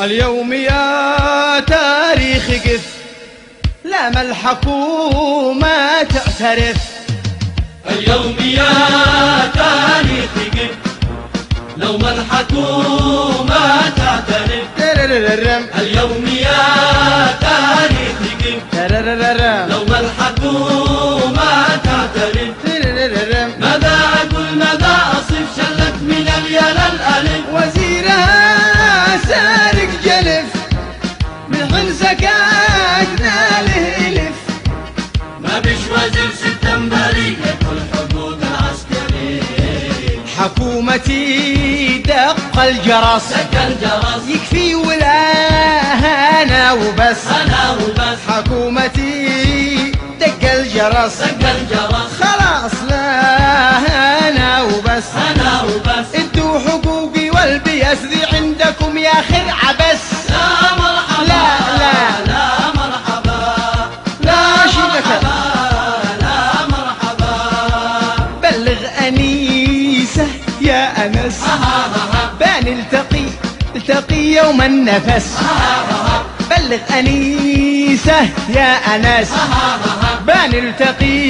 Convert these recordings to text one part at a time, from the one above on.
اليوم يا تاريخ قف، لا ما الحكومة تعترف. اليوم يا تاريخ قف، لو ما الحكومة تعترف. اليوم يا تاريخ قف، لو ما الحكومة تعترف. ماذا أقول ماذا أصف، شلت من اليا للألف. وزيرها سارق جلف، من حين سكاكنا له إلف. ما بيش وزير سبتمبري يدخل حدود العسكري. حكومتي دق الجرس، دق الجرس يكفي ولا أنا وبس. أنا وبس. حكومتي دق الجرس، دق الجرس خلاص لا أنا وبس. أنا وبس. ادوا حقوقي والبيس ذي عندكم يا خير عبس. لا مرحبا لا مرحبا لا شدك لا مرحبا. بلغ أنيسة يا أنس، بان التقي يوم النفس. بلغ أنيسة يا أنس، بان التقي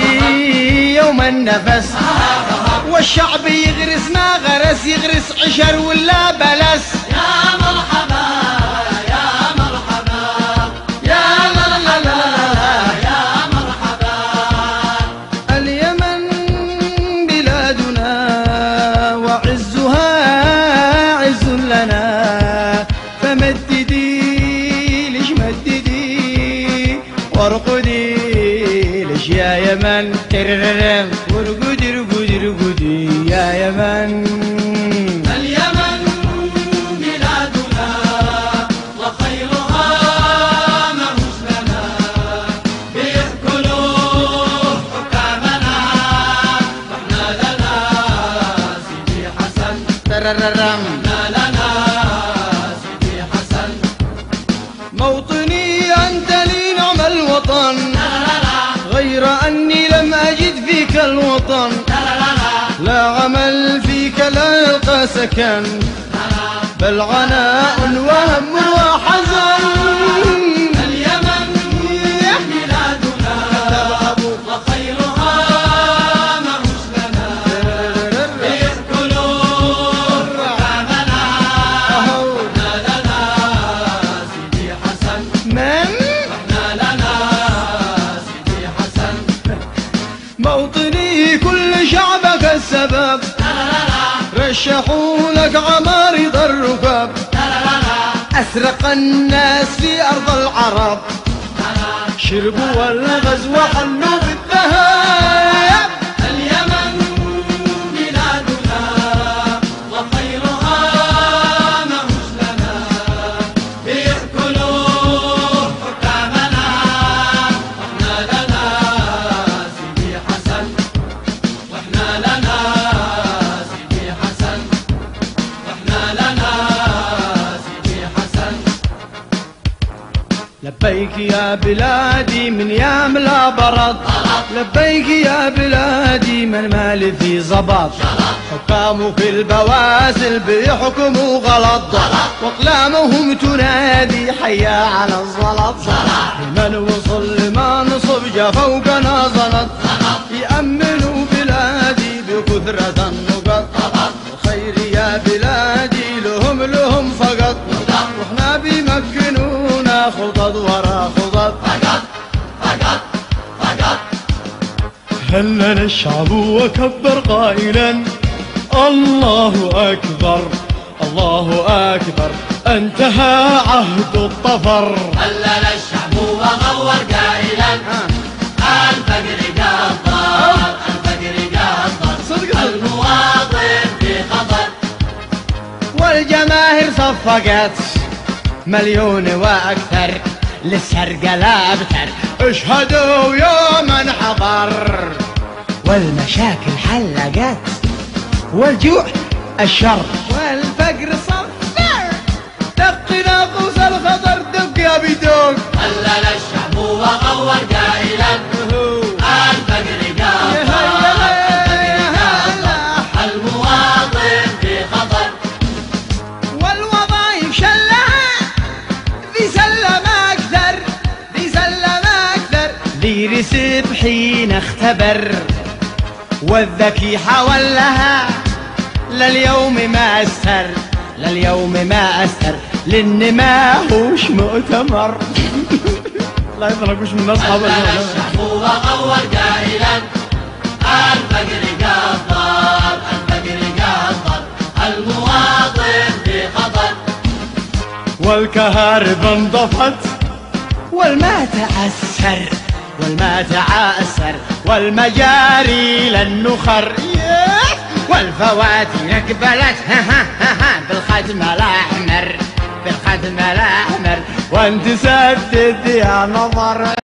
يوم النفس. والشعب يغرس ما غرس، يغرس عشر ولا بلس. يا مرحبا يا مرحبا يا مرحبا يا مرحبا. اليمن بلادنا وعزها عز لنا، فمددي ليش مددي وارقدي ليش يا يمن. ترررم وارقدي ارقدي ارقدي يا يمن. اليمن بلادنا وخيرها مهوش لنا، بيأكلوا حكامنا واحنا لنا سيدي حسن. ترررم احنا لنا سيدي حسن. موطني أنت لي نعم الوطن، غير أني لم أجد فيك الوطن. لا عمل فيك لا يلقى سكن، بل عناء وهم وحزن. اليمن بلادنا وخيرها مهوش لنا، بيأكلوا حكامنا واحنا لنا سيدي حسن. من واحنا لنا سيدي حسن. موطني كل شعبك السبب، رشحوا لك عمارض الركاب. أسرق الناس في أرض العرب، شربوا الغزو وحلوا بالذهب. اليمن بلادنا وخيرها مهوش لنا، بيأكلوا حكامنا واحنا لنا سيدي حسن. واحنا لنا سيدي حسن. واحنا لنا سيدي حسن. لبيك يا بلادي من يام لا برد، لبيك يا بلادي من مالي في زبط. حكامه في البواسل بيحكموا غلط، واقلامهم تنادي حيا على الزلط. لمن وصل لما نصب جا فوقنا زلط، يأمنوا بلادي بكثرة النقط. الخير يا بلادي لهم فقط، واحنا بيمكنونا خطط ورا خطط. هلل الشعب وكبر قائلا الله أكبر الله أكبر، انتهى عهد الطفر. هلل الشعب وغور قائلا الفقر قدر الفقر قدر، المواطن في خطر. والجماهير صفقت مليون واكثر، للسرقة لا ابتر. اشهدوا يوما حضر، والمشاكل حلقت، والجوع الشر والفقر صفر. دق ناقوس الخطر دق يا بدق. هلل الشعب وغور قائلا الفقر قدر المواطن في خطر. والوظائف شلها حين اختبر والذكي حاول لها لليوم ما أسر، لليوم ما أسر، لأن ما هوش مؤتمر. لا يضربوش من أصحاب الشعب وغور قائلا الفقر قدر، الفقر قدر، المواطن في خطر. والكهرباء انضفت والماء تعسر، والماء تعسر، والمجاري للنخر، والفواتير اقبلت بالختم الأحمر، بالختم الأحمر، وانت سدد يا نظر.